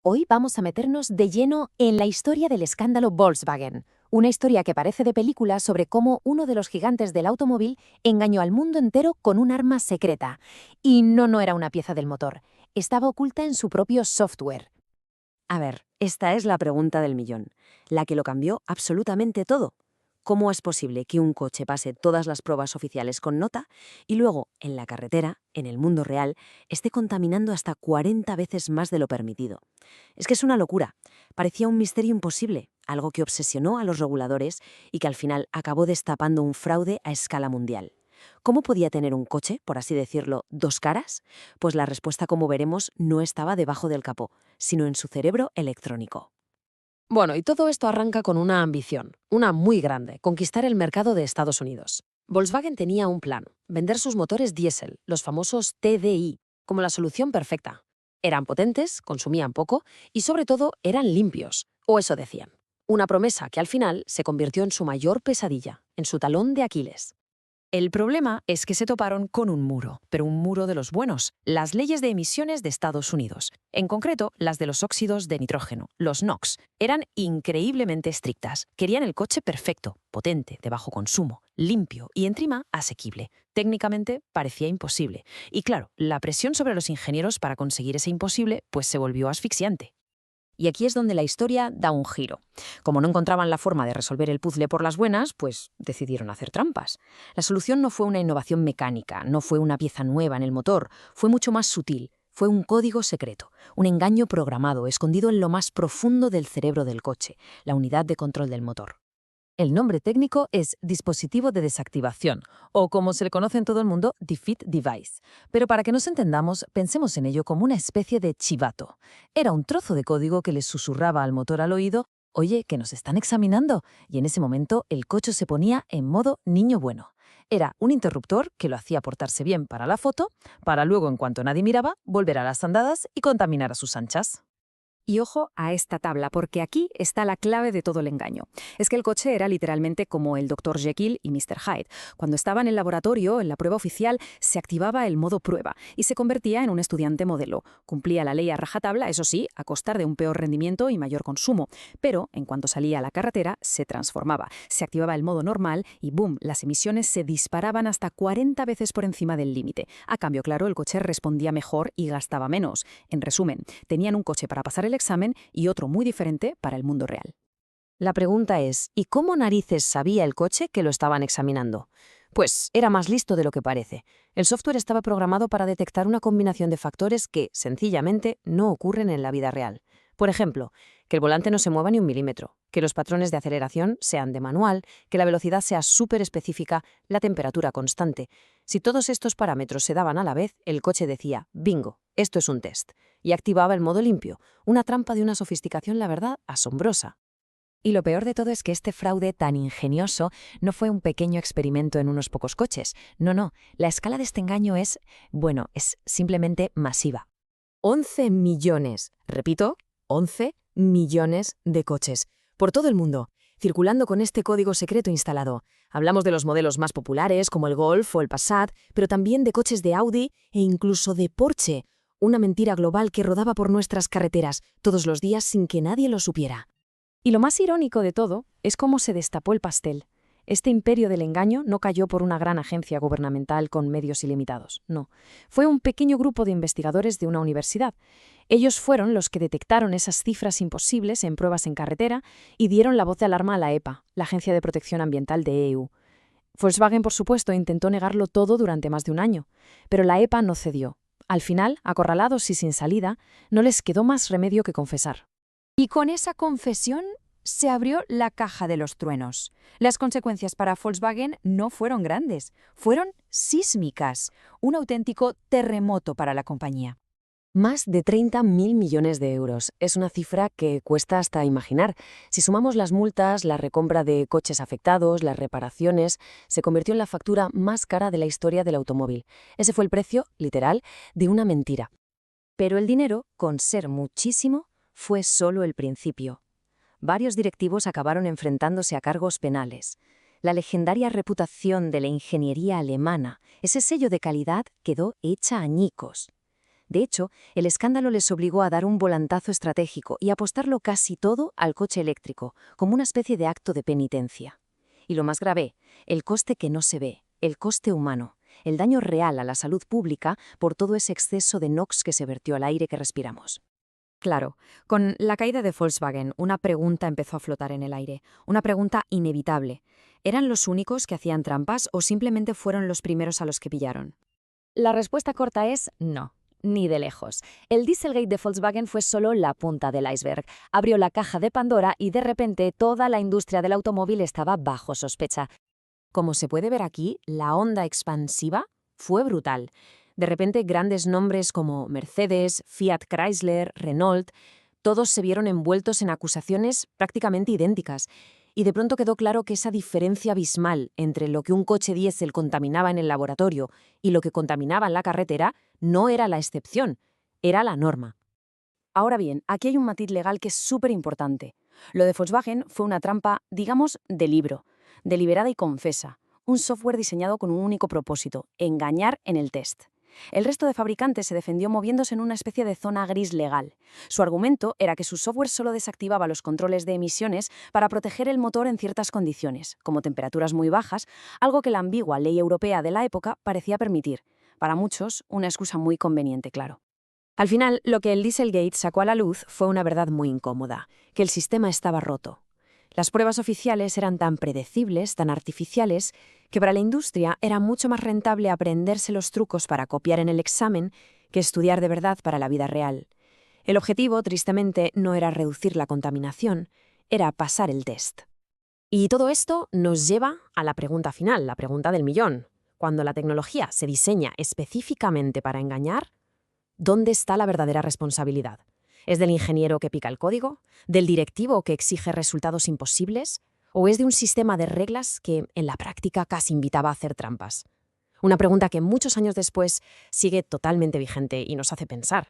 Hoy vamos a meternos de lleno en la historia del escándalo Volkswagen, una historia que parece de película sobre cómo uno de los gigantes del automóvil engañó al mundo entero con un arma secreta. Y no era una pieza del motor, estaba oculta en su propio software. A ver, esta es la pregunta del millón, la que lo cambió absolutamente todo. ¿Cómo es posible que un coche pase todas las pruebas oficiales con nota y luego, en la carretera, en el mundo real, esté contaminando hasta 40 veces más de lo permitido? Es que es una locura. Parecía un misterio imposible, algo que obsesionó a los reguladores y que al final acabó destapando un fraude a escala mundial. ¿Cómo podía tener un coche, por así decirlo, dos caras? Pues la respuesta, como veremos, no estaba debajo del capó, sino en su cerebro electrónico. Bueno, y todo esto arranca con una ambición, una muy grande: conquistar el mercado de Estados Unidos. Volkswagen tenía un plan: vender sus motores diésel, los famosos TDI, como la solución perfecta. Eran potentes, consumían poco y sobre todo eran limpios, o eso decían. Una promesa que al final se convirtió en su mayor pesadilla, en su talón de Aquiles. El problema es que se toparon con un muro, pero un muro de los buenos, las leyes de emisiones de Estados Unidos. En concreto, las de los óxidos de nitrógeno, los NOx, eran increíblemente estrictas. Querían el coche perfecto, potente, de bajo consumo, limpio y encima asequible. Técnicamente parecía imposible. Y claro, la presión sobre los ingenieros para conseguir ese imposible pues se volvió asfixiante. Y aquí es donde la historia da un giro. Como no encontraban la forma de resolver el puzzle por las buenas, pues decidieron hacer trampas. La solución no fue una innovación mecánica, no fue una pieza nueva en el motor, fue mucho más sutil. Fue un código secreto, un engaño programado, escondido en lo más profundo del cerebro del coche, la unidad de control del motor. El nombre técnico es dispositivo de desactivación, o como se le conoce en todo el mundo, defeat device. Pero para que nos entendamos, pensemos en ello como una especie de chivato. Era un trozo de código que les susurraba al motor al oído: «Oye, que nos están examinando», y en ese momento el coche se ponía en modo niño bueno. Era un interruptor que lo hacía portarse bien para la foto, para luego, en cuanto nadie miraba, volver a las andadas y contaminar a sus anchas. Y ojo a esta tabla, porque aquí está la clave de todo el engaño. Es que el coche era literalmente como el Dr. Jekyll y Mr. Hyde. Cuando estaba en el laboratorio, en la prueba oficial, se activaba el modo prueba y se convertía en un estudiante modelo. Cumplía la ley a rajatabla, eso sí, a costa de un peor rendimiento y mayor consumo. Pero, en cuanto salía a la carretera, se transformaba. Se activaba el modo normal y ¡boom!, las emisiones se disparaban hasta 40 veces por encima del límite. A cambio, claro, el coche respondía mejor y gastaba menos. En resumen, tenían un coche para pasar el examen y otro muy diferente para el mundo real. La pregunta es, ¿y cómo narices sabía el coche que lo estaban examinando? Pues era más listo de lo que parece. El software estaba programado para detectar una combinación de factores que, sencillamente, no ocurren en la vida real. Por ejemplo, que el volante no se mueva ni un milímetro, que los patrones de aceleración sean de manual, que la velocidad sea súper específica, la temperatura constante. Si todos estos parámetros se daban a la vez, el coche decía: «Bingo, esto es un test», y activaba el modo limpio, una trampa de una sofisticación, la verdad, asombrosa. Y lo peor de todo es que este fraude tan ingenioso no fue un pequeño experimento en unos pocos coches. No, la escala de este engaño es simplemente masiva. 11 millones, repito, 11 millones de coches, por todo el mundo, circulando con este código secreto instalado. Hablamos de los modelos más populares, como el Golf o el Passat, pero también de coches de Audi e incluso de Porsche. Una mentira global que rodaba por nuestras carreteras todos los días sin que nadie lo supiera. Y lo más irónico de todo es cómo se destapó el pastel. Este imperio del engaño no cayó por una gran agencia gubernamental con medios ilimitados, no. Fue un pequeño grupo de investigadores de una universidad. Ellos fueron los que detectaron esas cifras imposibles en pruebas en carretera y dieron la voz de alarma a la EPA, la Agencia de Protección Ambiental de EU. Volkswagen, por supuesto, intentó negarlo todo durante más de un año, pero la EPA no cedió. Al final, acorralados y sin salida, no les quedó más remedio que confesar. Y con esa confesión se abrió la caja de los truenos. Las consecuencias para Volkswagen no fueron grandes, fueron sísmicas, un auténtico terremoto para la compañía. Más de 30.000 millones de euros. Es una cifra que cuesta hasta imaginar. Si sumamos las multas, la recompra de coches afectados, las reparaciones, se convirtió en la factura más cara de la historia del automóvil. Ese fue el precio, literal, de una mentira. Pero el dinero, con ser muchísimo, fue solo el principio. Varios directivos acabaron enfrentándose a cargos penales. La legendaria reputación de la ingeniería alemana, ese sello de calidad, quedó hecha añicos. De hecho, el escándalo les obligó a dar un volantazo estratégico y apostarlo casi todo al coche eléctrico, como una especie de acto de penitencia. Y lo más grave, el coste que no se ve, el coste humano, el daño real a la salud pública por todo ese exceso de NOx que se vertió al aire que respiramos. Claro, con la caída de Volkswagen, una pregunta empezó a flotar en el aire, una pregunta inevitable. ¿Eran los únicos que hacían trampas o simplemente fueron los primeros a los que pillaron? La respuesta corta es no, ni de lejos. El Dieselgate de Volkswagen fue solo la punta del iceberg. Abrió la caja de Pandora y de repente toda la industria del automóvil estaba bajo sospecha. Como se puede ver aquí, la onda expansiva fue brutal. De repente, grandes nombres como Mercedes, Fiat Chrysler, Renault, todos se vieron envueltos en acusaciones prácticamente idénticas. Y de pronto quedó claro que esa diferencia abismal entre lo que un coche diésel contaminaba en el laboratorio y lo que contaminaba en la carretera no era la excepción, era la norma. Ahora bien, aquí hay un matiz legal que es súper importante. Lo de Volkswagen fue una trampa, digamos, de libro, deliberada y confesa, un software diseñado con un único propósito, engañar en el test. El resto de fabricantes se defendió moviéndose en una especie de zona gris legal. Su argumento era que su software solo desactivaba los controles de emisiones para proteger el motor en ciertas condiciones, como temperaturas muy bajas, algo que la ambigua ley europea de la época parecía permitir. Para muchos, una excusa muy conveniente, claro. Al final, lo que el Dieselgate sacó a la luz fue una verdad muy incómoda, que el sistema estaba roto. Las pruebas oficiales eran tan predecibles, tan artificiales, que para la industria era mucho más rentable aprenderse los trucos para copiar en el examen que estudiar de verdad para la vida real. El objetivo, tristemente, no era reducir la contaminación, era pasar el test. Y todo esto nos lleva a la pregunta final, la pregunta del millón. Cuando la tecnología se diseña específicamente para engañar, ¿dónde está la verdadera responsabilidad? ¿Es del ingeniero que pica el código? ¿Del directivo que exige resultados imposibles? ¿O es de un sistema de reglas que, en la práctica, casi invitaba a hacer trampas? Una pregunta que muchos años después sigue totalmente vigente y nos hace pensar.